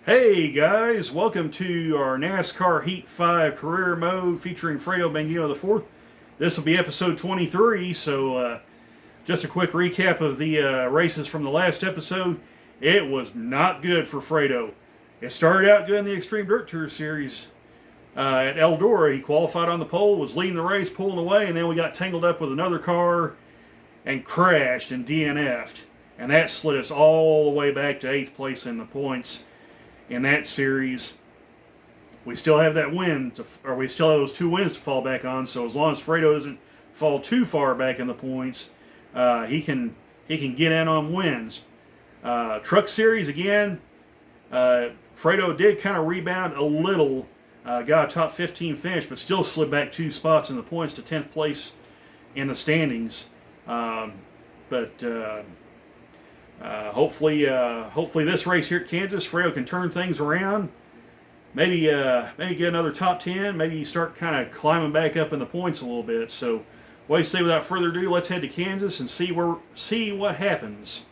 Hey guys, welcome to our NASCAR Heat 5 career mode featuring Fredo Banguino IV. This will be episode 23, so just a quick recap of the races from the last episode. It was not good for Fredo. It started out good in the Extreme Dirt Tour Series at Eldora. He qualified on the pole, was leading the race, pulling away, and then we got tangled up with another car and crashed and DNF'd. And that slid us all the way back to 8th place in the points. In that series, we still have that win, we still have those two wins to fall back on. So as long as Fredo doesn't fall too far back in the points, he can get in on wins. Truck Series again, Fredo did kind of rebound a little, got a top 15 finish, but still slid back 2 spots in the points to 10th place in the standings. Hopefully this race here at Kansas, Fredo can turn things around. Maybe get another top 10. Maybe start kind of climbing back up in the points a little bit. So, what do you say? Without further ado, let's head to Kansas and see what happens.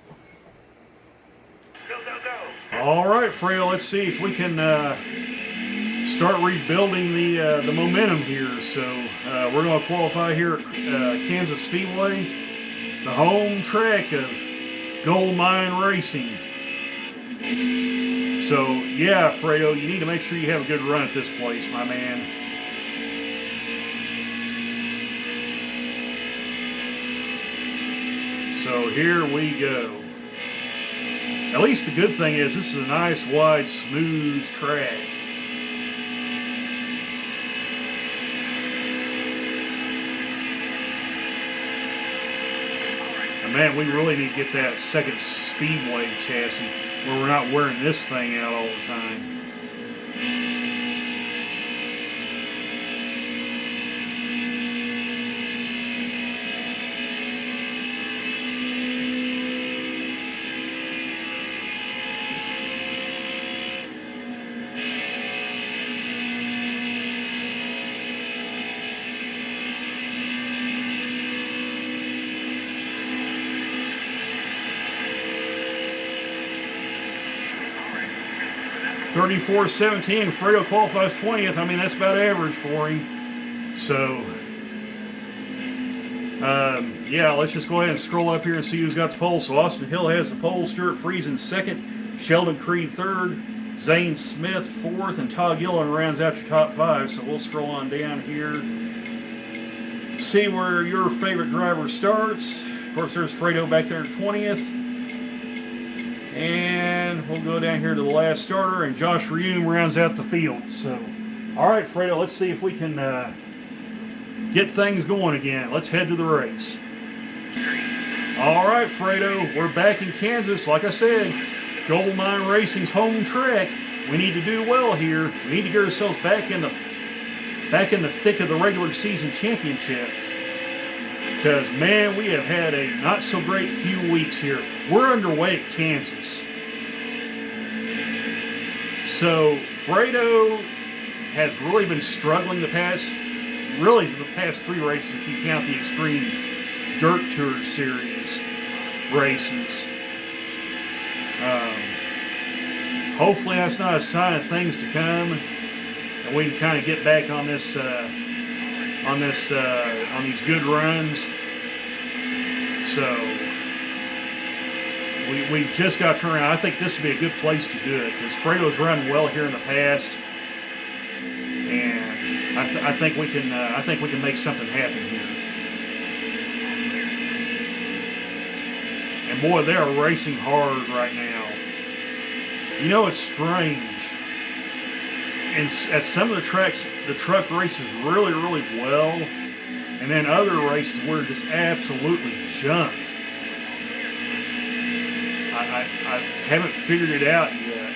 Go, go, go. All right, Fredo. Let's see if we can start rebuilding the momentum here. So we're going to qualify here at Kansas Speedway, the home track of Gold Mine Racing. So, yeah, Fredo, you need to make sure you have a good run at this place, my man. So, here we go. At least the good thing is this is a nice, wide, smooth track. Man, we really need to get that second Speedway chassis where we're not wearing this thing out all the time. .34.17, Fredo qualifies 20th. I mean, that's about average for him. So, yeah, let's just go ahead and scroll up here and see who's got the pole. So, Austin Hill has the pole, Stuart Friesen second, Sheldon Creed third, Zane Smith fourth, and Todd Gillen rounds out your top 5. So, we'll scroll on down here, see where your favorite driver starts. Of course, there's Fredo back there at 20th. And we'll go down here to the last starter, and Josh Reum rounds out the field. So, all right, Fredo, let's see if we can get things going again. Let's head to the race. All right, Fredo, we're back in Kansas. Like I said, Gold Mine Racing's home track. We need to do well here. We need to get ourselves back in the thick of the regular season championship. Because, man, we have had a not-so-great few weeks here. We're underway at Kansas. So, Fredo has really been struggling the past 3 races if you count the Extreme Dirt Tour Series races. Hopefully that's not a sign of things to come, and we can kind of get back on this on these good runs. So we've just got to turn around. I think this would be a good place to do it because Fredo's run well here in the past, and I think we can make something happen here. And boy, they are racing hard right now. You know, it's strange. And at some of the tracks, the truck races really, really well, and then other races were just absolutely junk. I haven't figured it out yet.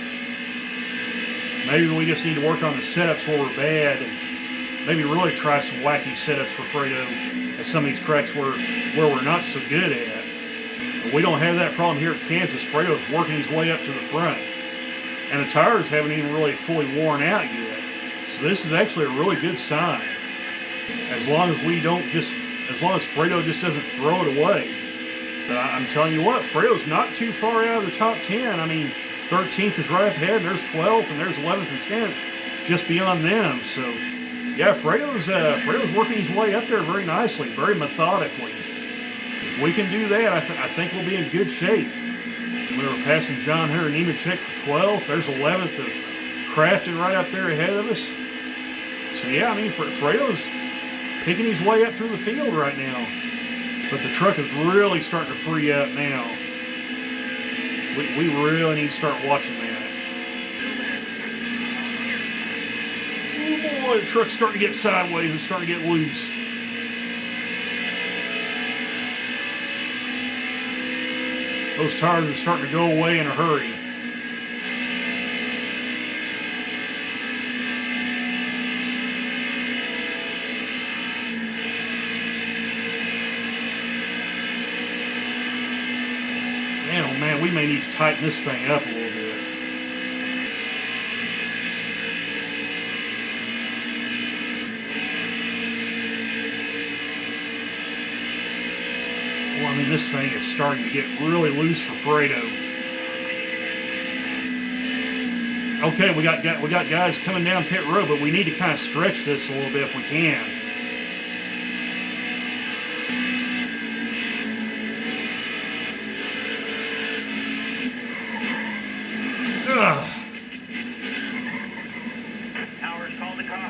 Maybe we just need to work on the setups where we're bad. Maybe really try some wacky setups for Fredo at some of these tracks where we're not so good at. But we don't have that problem here at Kansas. Fredo's working his way up to the front. And the tires haven't even really fully worn out yet. So this is actually a really good sign. As long as Fredo just doesn't throw it away. But I'm telling you what, Fredo's not too far out of the top 10. I mean, 13th is right up ahead, and there's 12th, and there's 11th and 10th just beyond them. So, yeah, Fredo's working his way up there very nicely, very methodically. If we can do that, I think we'll be in good shape. We were passing John Hunter Nemechek for 12th. There's 11th of Crafton right up there ahead of us. So, yeah, I mean, Fredo's picking his way up through the field right now. But the truck is really starting to free up now. We really need to start watching that. Oh boy, the truck's starting to get sideways and starting to get loose. Those tires are starting to go away in a hurry. Man, oh man, we may need to tighten this thing up a little bit. Well, I mean, this thing is starting to get really loose for Fredo. Okay, we got guys coming down pit road, but we need to kind of stretch this a little bit if we can.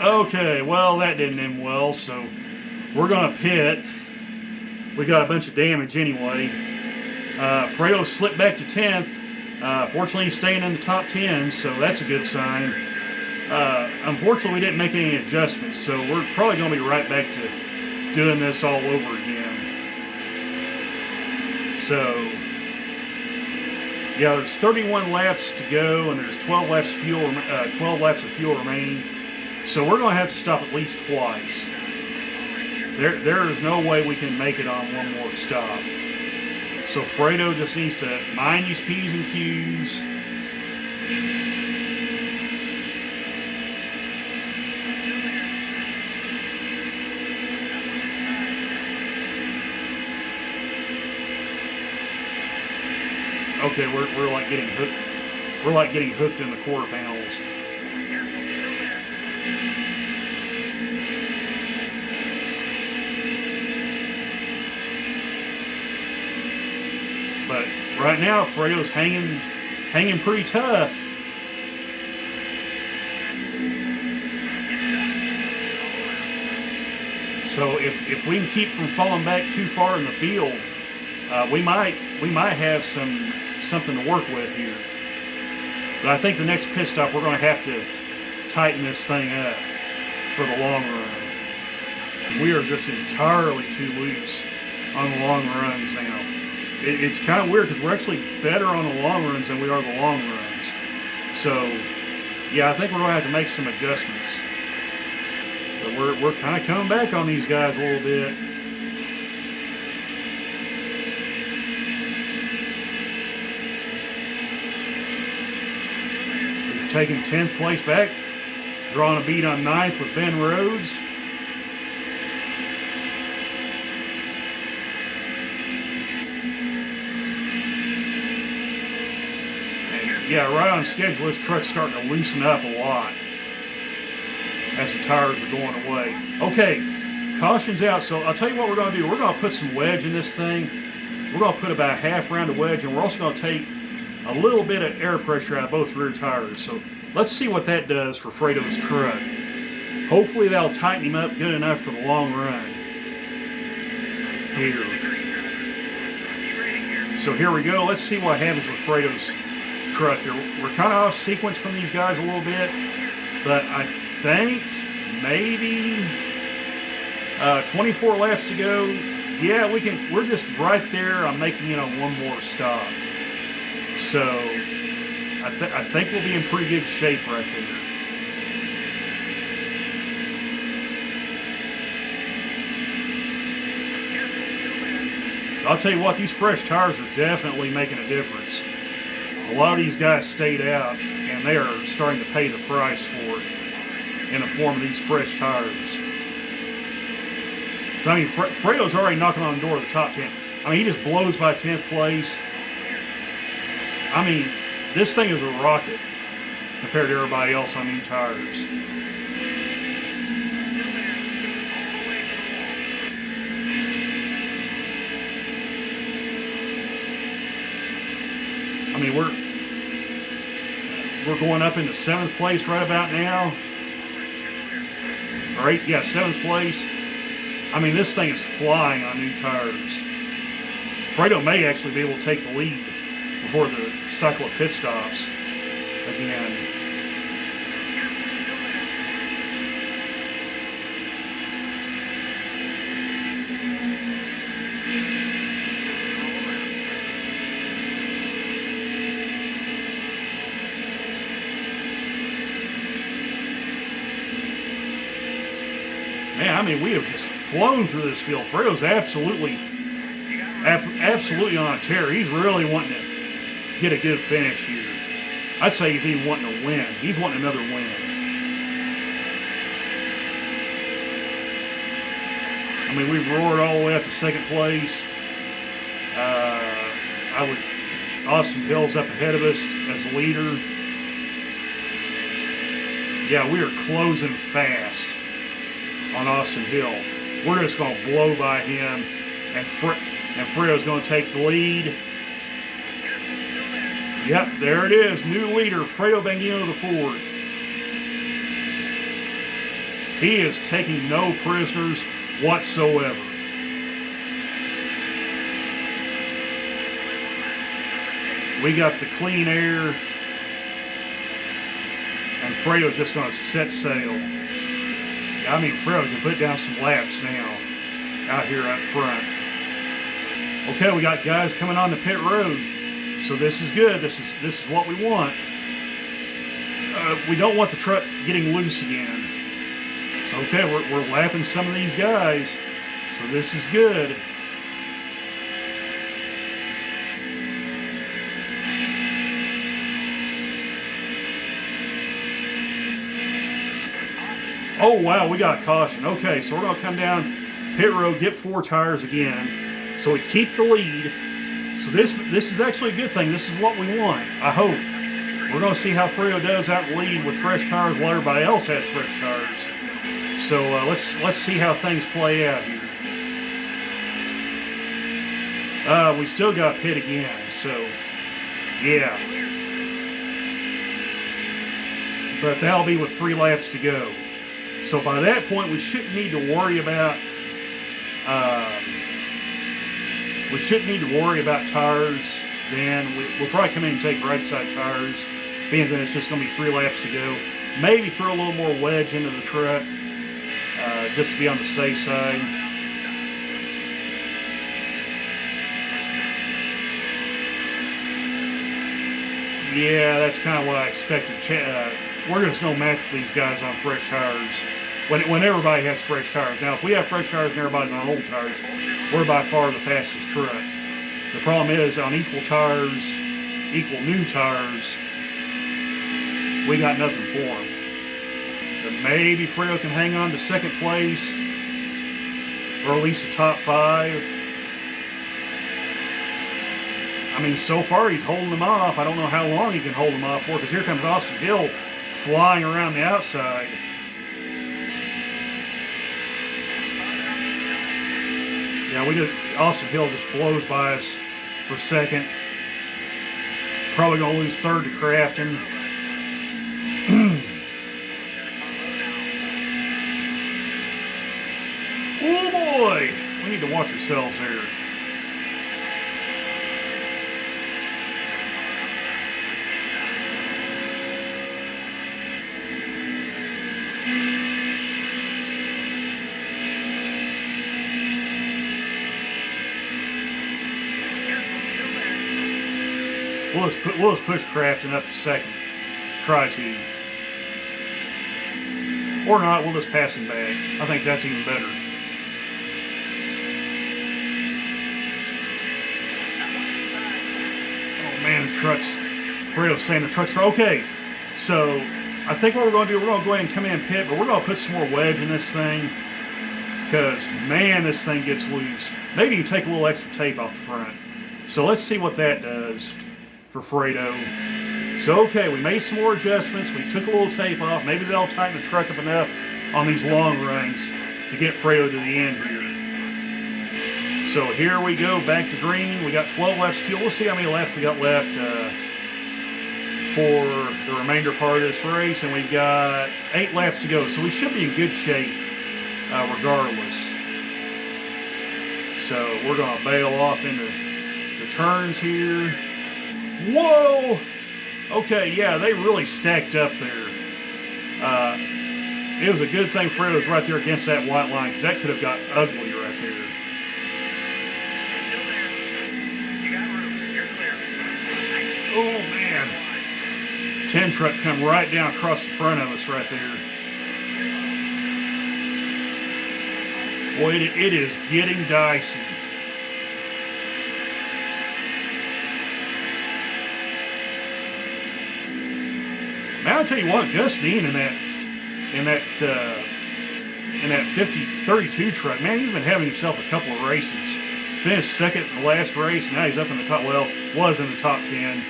Okay, well, that didn't end well, so we're going to pit. We got a bunch of damage anyway. Fredo slipped back to 10th. Fortunately, he's staying in the top 10, so that's a good sign. Unfortunately, we didn't make any adjustments, so we're probably going to be right back to doing this all over again. So, yeah, there's 31 laps to go, and there's 12 laps of fuel remaining. So we're going to have to stop at least twice. There is no way we can make it on one more stop. So Fredo just needs to mind his P's and Q's. Okay, we're like getting hooked. We're like getting hooked in the quarter panels. But right now, Fredo's hanging pretty tough. So if we can keep from falling back too far in the field, we might have something to work with here. But I think the next pit stop we're going to have to tighten this thing up for the long run. We are just entirely too loose on the long runs now. It's kind of weird because we're actually better on the long runs than we are the long runs. So, yeah, I think we're going to have to make some adjustments. But we're kind of coming back on these guys a little bit. We've taken 10th place back, drawing a beat on 9th with Ben Rhodes. Yeah, right on schedule, this truck's starting to loosen up a lot as the tires are going away. Okay, caution's out, so I'll tell you what we're going to do. We're going to put some wedge in this thing. We're going to put about a half round of wedge, and we're also going to take a little bit of air pressure out of both rear tires. So let's see what that does for Fredo's truck. Hopefully that'll tighten him up good enough for the long run. Here. So here we go. Let's see what happens with Fredo's truck here. We're kind of off sequence from these guys a little bit, but I think maybe 24 laps to go. Yeah, we're just right there on making it on one more stop. So I think we'll be in pretty good shape right there. I'll tell you what, these fresh tires are definitely making a difference. A lot of these guys stayed out, and they are starting to pay the price for it in the form of these fresh tires. So, I mean, Fredo's already knocking on the door of the top 10. I mean, he just blows by 10th place. I mean, This thing is a rocket compared to everybody else on new tires. I mean, we're going up into 7th place right about now. All right, yeah, 7th place. I mean, this thing is flying on new tires. Fredo may actually be able to take the lead before the cycle of pit stops again. Man, I mean, we have just flown through this field. Fredo's absolutely on a tear. He's really wanting to get a good finish here. I'd say he's even wanting to win. He's wanting another win. I mean, we've roared all the way up to 2nd place. Austin Hill's up ahead of us as leader. Yeah, we are closing fast on Austin Hill. We're just going to blow by him, and Fredo's going to take the lead. Yep, there it is. New leader, Fredo Banguino IV. He is taking no prisoners whatsoever. We got the clean air, and Fredo's just going to set sail. I mean, Fredo can put down some laps now out here up front. Okay, we got guys coming on the pit road, so this is good. This is what we want. We don't want the truck getting loose again. So, okay, we're lapping some of these guys, so this is good. Oh, wow, we got a caution. Okay, so we're going to come down pit road, get 4 tires again. So we keep the lead. So this is actually a good thing. This is what we want, I hope. We're going to see how Fredo does out in the lead with fresh tires while everybody else has fresh tires. So let's see how things play out here. We still got pit again, so yeah. But that'll be with 3 laps to go. So by that point, we shouldn't need to worry about tires. Then we'll probably come in and take right side tires, being that it's just going to be 3 laps to go. Maybe throw a little more wedge into the truck, just to be on the safe side. Yeah, that's kind of what I expected. We're just no match for these guys on fresh tires when everybody has fresh tires. Now, if we have fresh tires and everybody's on old tires, we're by far the fastest truck. The problem is, on equal new tires, we got nothing for them. But maybe Fredo can hang on to 2nd place, or at least the top 5. I mean, so far he's holding them off. I don't know how long he can hold them off for, because here comes Austin Hill flying around the outside. Yeah, Austin Hill just blows by us for 2nd. Probably going to lose 3rd to Crafton. Oh boy! We need to watch ourselves there. We'll just push Crafton up to 2nd. Try to. Or not, we'll just pass him back. I think that's even better. Oh man, the truck's... Fredo's saying the truck's... Okay, so I think what we're going to do, we're going to go ahead and come in and pit, but we're going to put some more wedge in this thing. Because, man, this thing gets loose. Maybe you take a little extra tape off the front. So let's see what that does for Fredo. So, okay, we made some more adjustments. We took a little tape off. Maybe they'll tighten the truck up enough on these long runs to get Fredo to the end here. So here we go, back to green. We got 12 laps of fuel. Let's see how many laps we got left for the remainder part of this race. And we've got 8 laps to go. So we should be in good shape regardless. So we're going to bail off into the turns here. Whoa! Okay, yeah, they really stacked up there. It was a good thing Fredo was right there against that white line, because that could have got ugly right there. Oh, man. 10 truck come right down across the front of us right there. Boy, it is getting dicey. Man, I'll tell you what, Gus Dean in that 32 truck, man, he's been having himself a couple of races. Finished second in the last race. Now he's up in the top. Well, was in the top 10.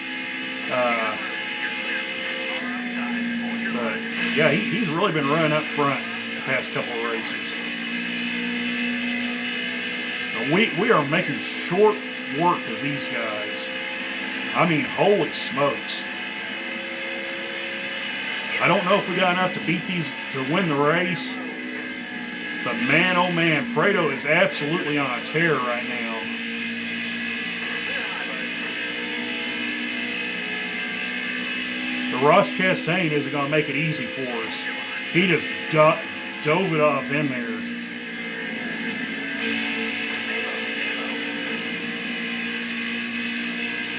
But yeah, he's really been running up front the past couple of races. We are making short work of these guys. I mean, holy smokes. I don't know if we got enough to beat these to win the race. But man, oh man, Fredo is absolutely on a tear right now. The Ross Chastain isn't going to make it easy for us. He just dove it off in there.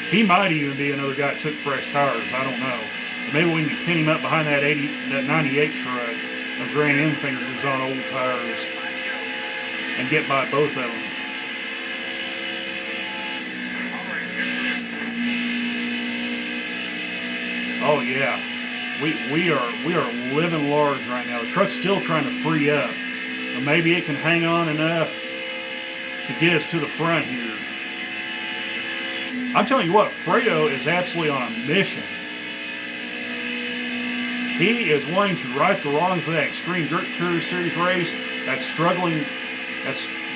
He might even be another guy that took fresh tires. I don't know. Maybe we can pin him up behind that 98 truck of Grant Enfinger who's on old tires and get by both of them. Oh yeah, we are living large right now. The truck's still trying to free up, but maybe it can hang on enough to get us to the front here. I'm telling you what, Fredo is absolutely on a mission. He is wanting to right the wrongs of that Extreme Dirt Tour Series race, that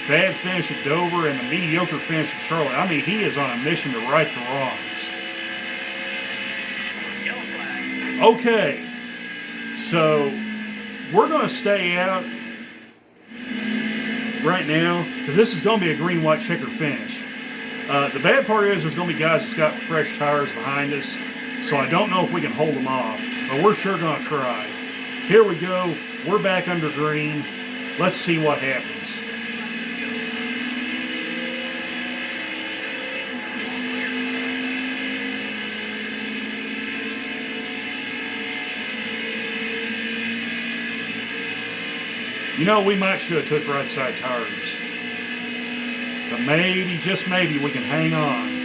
bad finish at Dover, and the mediocre finish at Charlotte. I mean, he is on a mission to right the wrongs. Okay, so we're going to stay out right now because this is going to be a green-white checker finish. The bad part is there's going to be guys that's got fresh tires behind us, so I don't know if we can hold them off. But we're sure going to try. Here we go. We're back under green. Let's see what happens. You know, we might should have took right side tires. But maybe, just maybe, we can hang on.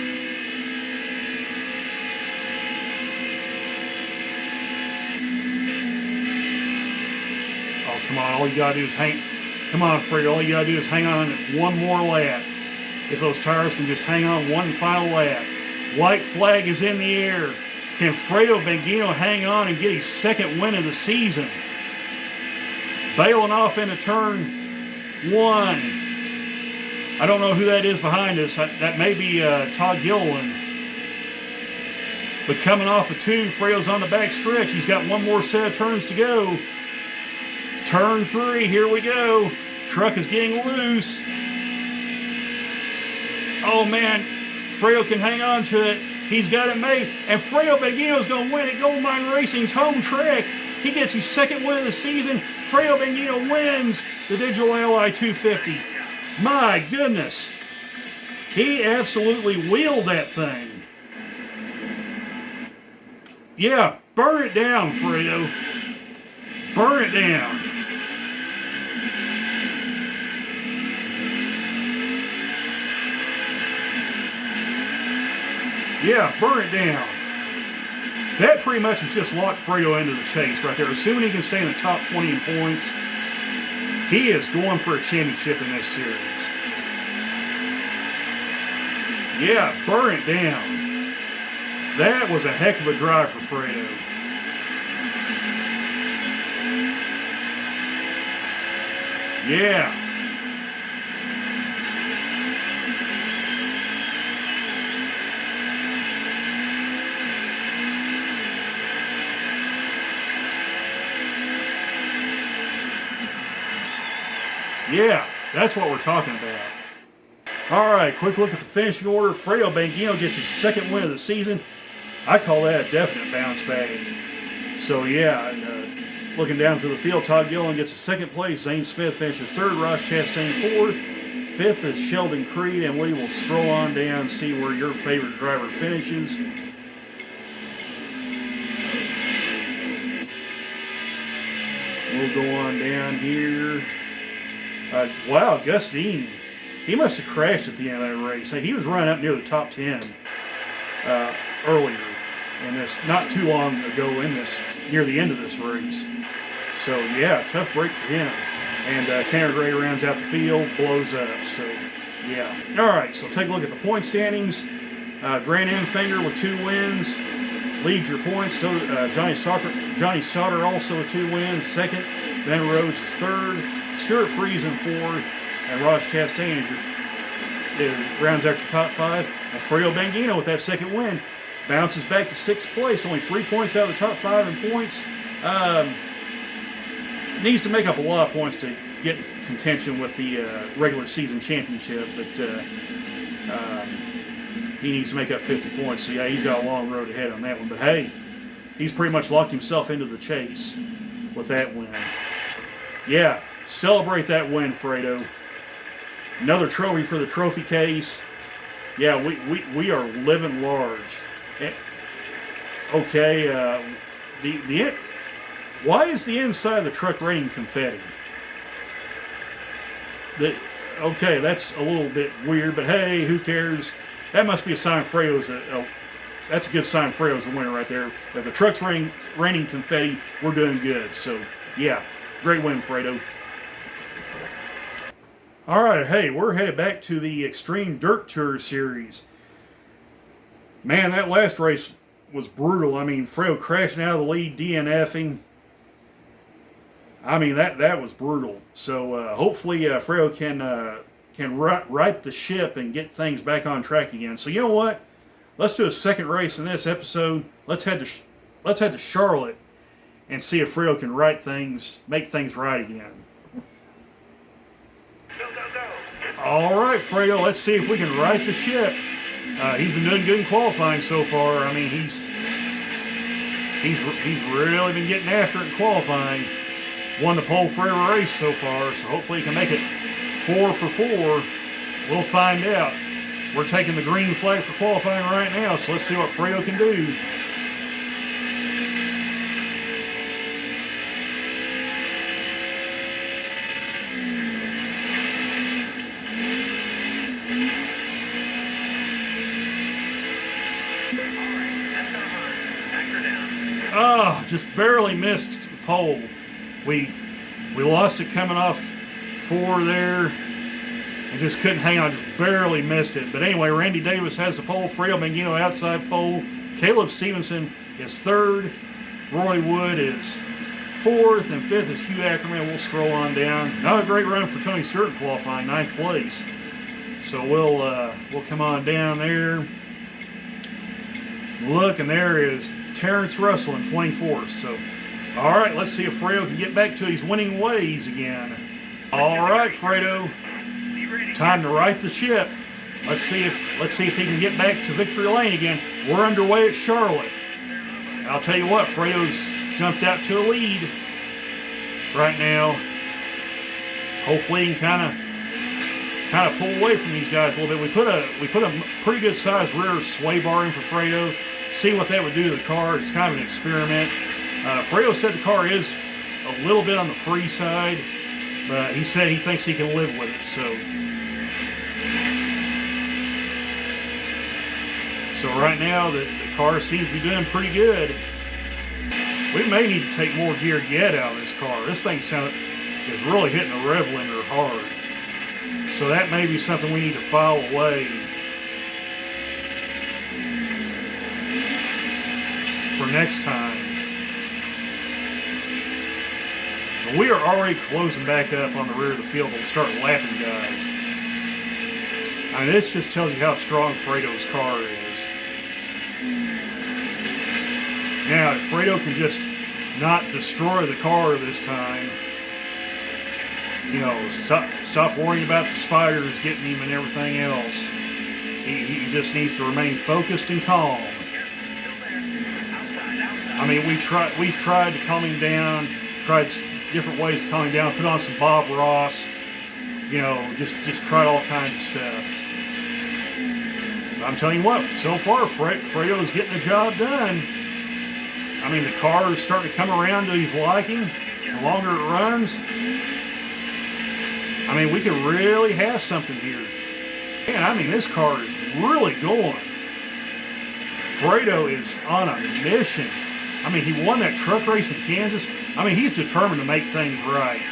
Come on, all you gotta do is hang. Come on, Fredo, all you gotta do is hang on one more lap. If those tires can just hang on one final lap. White flag is in the air. Can Fredo Bangino hang on and get his second win of the season? Bailing off into turn 1. I don't know who that is behind us. That may be Todd Gilliland. But coming off of 2, Fredo's on the back stretch. He's got one more set of turns to go. Turn 3, here we go. Truck is getting loose. Oh man, Fredo can hang on to it. He's got it made. And Fredo Bangino's going to win at Gold Mine Racing's home track. He gets his second win of the season. Fredo Bangino wins the Digital Ally 250. My goodness. He absolutely wheeled that thing. Yeah, burn it down, Fredo. Burn it down. Yeah, burn it down. That pretty much has just locked Fredo into the chase right there. Assuming he can stay in the top 20 in points, he is going for a championship in this series. Yeah, burn it down. That was a heck of a drive for Fredo. Yeah. Yeah, that's what we're talking about. All right, quick look at the finishing order. Fredo Banguino gets his second win of the season. I call that a definite bounce back. So yeah, and, looking down through the field, Todd Gillen gets a second place. Zane Smith finishes third. Ross Chastain fourth. Fifth is Sheldon Creed, and we will scroll on down and see where your favorite driver finishes. We'll go on down here. Wow, Gus Dean. He must have crashed at the end of that race. He was running up near the top 10 earlier in this, not too long ago in this, near the end of this race. So yeah, tough break for him. And Tanner Gray rounds out the field, blows up. So yeah. All right, so take a look at the point standings. Grant Enfinger with 2 wins leads your points. So Johnny Sauter also with 2 wins. Second, Ben Rhodes is third. Stuart Friesen fourth, and Ross Chastain rounds out your top 5. And Fredo Banguino with that second win bounces back to 6th place, only 3 points out of the top 5 in points. Needs to make up a lot of points to get contention with the regular season championship, but he needs to make up 50 points. So yeah, he's got a long road ahead on that one. But hey, he's pretty much locked himself into the chase with that win. Yeah. Celebrate that win, Fredo. Another trophy for the trophy case. Yeah, we are living large. Okay, why is the inside of the truck raining confetti? Okay, that's a little bit weird, but hey, who cares? That must be a sign Fredo's that's a good sign Fredo's the winner right there. If the truck's raining confetti, we're doing good. So yeah, great win, Fredo. All right, hey, we're headed back to the Extreme Dirt Tour Series. Man, that last race was brutal. I mean, Fredo crashing out of the lead, DNFing. I mean, that was brutal. So hopefully Fredo can right the ship and get things back on track again. So you know what? Let's do a second race in this episode. Let's head to Charlotte and see if Fredo can make things right again. Go, go, go. All right, Fredo, let's see if we can right the ship. He's been doing good in qualifying so far. I mean, he's really been getting after it in qualifying. Won the pole for every race so far, so hopefully he can make it 4 for 4. We'll find out. We're taking the green flag for qualifying right now, so let's see what Fredo can do. Oh, just barely missed the pole. We lost it coming off 4 there and just couldn't hang on, just barely missed it. But anyway, Randy Davis has the pole, Fredo Banguino outside pole, Caleb Stevenson is third, Roy Wood is fourth, and fifth is Hugh Ackerman. We'll scroll on down. Not a great run for Tony Stewart in qualifying, 9th place. So we'll come on down there. Look, and there is Terrence Russell in 24th. So, all right, let's see if Fredo can get back to his winning ways again. All right, Fredo, time to right the ship. Let's see if he can get back to victory lane again. We're underway at Charlotte. And I'll tell you what, Fredo's jumped out to a lead right now. Hopefully he can kind of pull away from these guys a little bit. We put a pretty good sized rear sway bar in for Fredo. See what that would do to the car. It's kind of an experiment. Fredo said the car is a little bit on the free side, but he said he thinks he can live with it. So right now the car seems to be doing pretty good. We may need to take more gear yet out of this car. This thing is really hitting the rev limiter hard. So that may be something we need to file away. for next time. But we are already closing back up on the rear of the field. We'll start lapping guys. I mean, this just tells you how strong Fredo's car is. Now, if Fredo can just not destroy the car this time, you know, stop worrying about the spiders getting him and everything else. He just needs to remain focused and calm. I mean, we've tried to calm him down, tried different ways to calm him down, put on some Bob Ross, you know, just tried all kinds of stuff. But I'm telling you what, so far Fredo is getting the job done. I mean, the car is starting to come around to his liking. The longer it runs, I mean, we could really have something here. Man, I mean, this car is really going. Fredo is on a mission. I mean, he won that truck race in Kansas. I mean, he's determined to make things right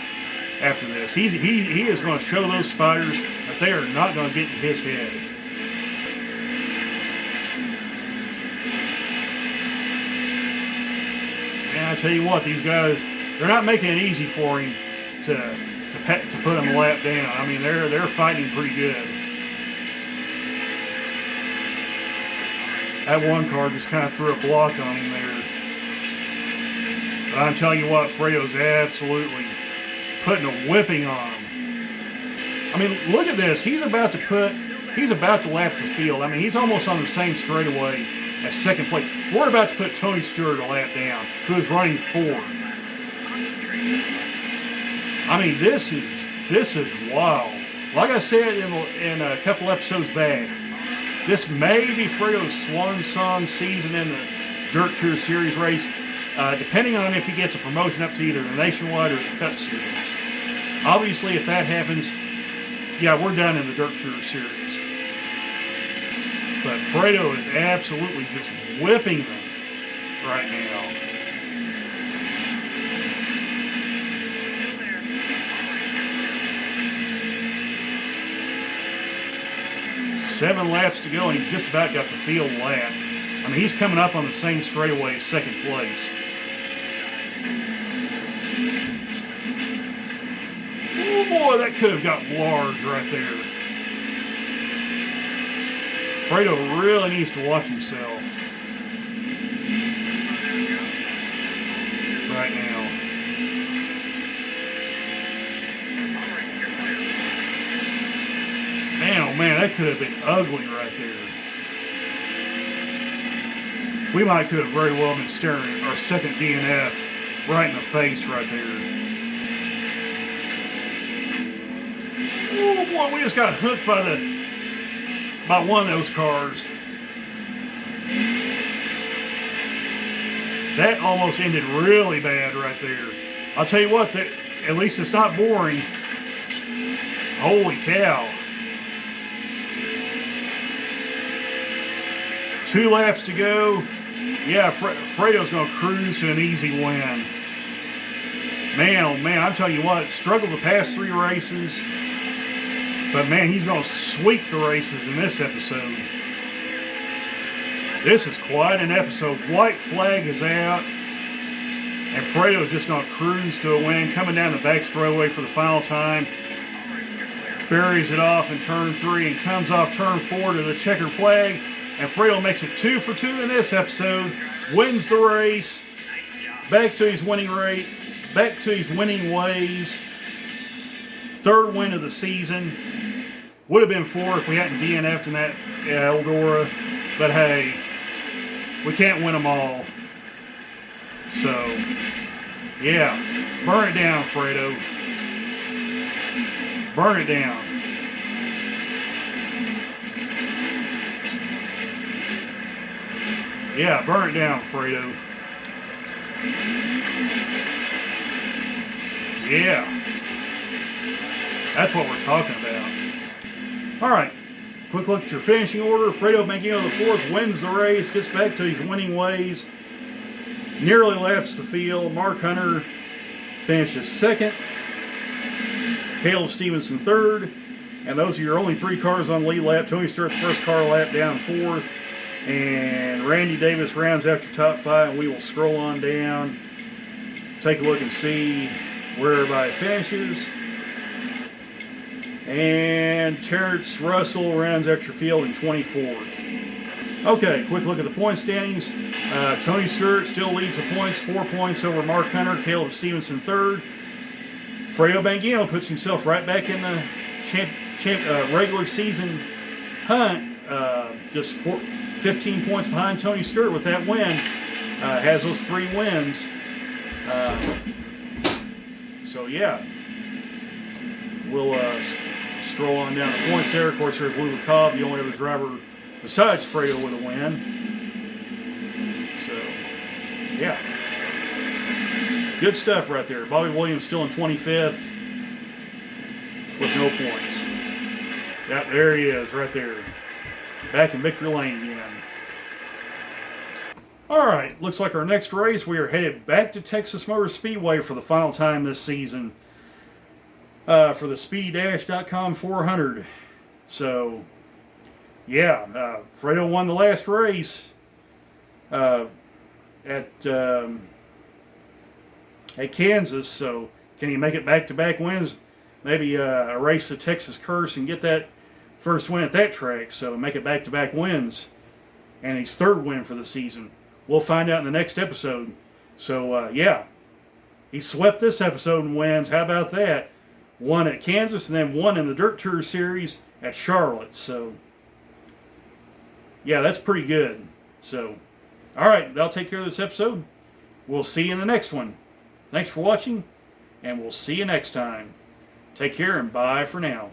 after this. He is going to show those spiders that they are not going to get in his head. And I tell you what, these guys, they're not making it easy for him to put him a lap down. I mean, they're fighting pretty good. That one car just kind of threw a block on him there. But I'm telling you what, Fredo's absolutely putting a whipping on him. I mean, look at this. He's about to lap the field. I mean, he's almost on the same straightaway as second place. We're about to put Tony Stewart a lap down, who is running fourth. I mean, this is wild. Like I said in a couple episodes back, this may be Fredo's swan song season in the Dirt Tour Series race, depending on if he gets a promotion up to either the Nationwide or the Cup Series. Obviously, if that happens, yeah, we're done in the Dirt Tour Series. But Fredo is absolutely just whipping them right now. Seven laps to go, and he's just about got the field lapped. I mean, he's coming up on the same straightaway as second place. Oh boy, that could have got large right there. Fredo really needs to watch himself right now. Man, oh man, that could have been ugly right there. We might could have very well been staring at our second DNF right in the face right there. Oh boy, we just got hooked by one of those cars. That almost ended really bad right there. I'll tell you what, at least it's not boring. Holy cow. 2 laps to go. Yeah, Fredo's going to cruise to an easy win. Man, oh man, I'm telling you what, struggled the past 3 races. But man, he's going to sweep the races in this episode. This is quite an episode. White flag is out. And Fredo's just going to cruise to a win. Coming down the back straightaway for the final time. Buries it off in turn 3 and comes off turn 4 to the checkered flag. And Fredo makes it 2 for 2 in this episode. Wins the race. Back to his winning rate. Back to his winning ways. 3rd win of the season. Would have been 4 if we hadn't DNF'd in that Eldora. But hey, we can't win them all. So, yeah. Burn it down, Fredo. Burn it down. Yeah, burn it down, Fredo. Yeah. That's what we're talking about. Alright. Quick look at your finishing order. Fredo Banquino IV wins the race, gets back to his winning ways. Nearly laps the field. Mark Hunter finishes 2nd. Caleb Stevenson 3rd. And those are your only 3 cars on lead lap. Tony Stewart's first car lap down 4th. And Randy Davis rounds out your top 5, and we will scroll on down, take a look and see where everybody finishes. And Terrence Russell rounds out your field in 24th. Okay, quick look at the point standings. Tony Stewart still leads the points, 4 points over Mark Hunter, Caleb Stevenson third. Fredo Bangino puts himself right back in the regular season hunt, just 15 points behind Tony Stewart with that win. Has those 3 wins. So yeah, we'll scroll on down the points there. Of course, there's Lou Cobb, the only other driver besides Fredo with a win. So yeah, good stuff right there. Bobby Williams still in 25th with no points. Yep, there he is right there. Back in victory lane again. Alright, looks like our next race, we are headed back to Texas Motor Speedway for the final time this season. For the SpeedyDash.com 400. So, yeah, Fredo won the last race at Kansas. So, can he make it back-to-back wins? Maybe erase the Texas curse and get that first win at that track. So, make it back-to-back wins. And his 3rd win for the season. We'll find out in the next episode. So, yeah. He swept this episode and wins. How about that? 1 at Kansas and then 1 in the Dirt Tour Series at Charlotte. So, yeah, that's pretty good. So, alright, that'll take care of this episode. We'll see you in the next one. Thanks for watching, and we'll see you next time. Take care and bye for now.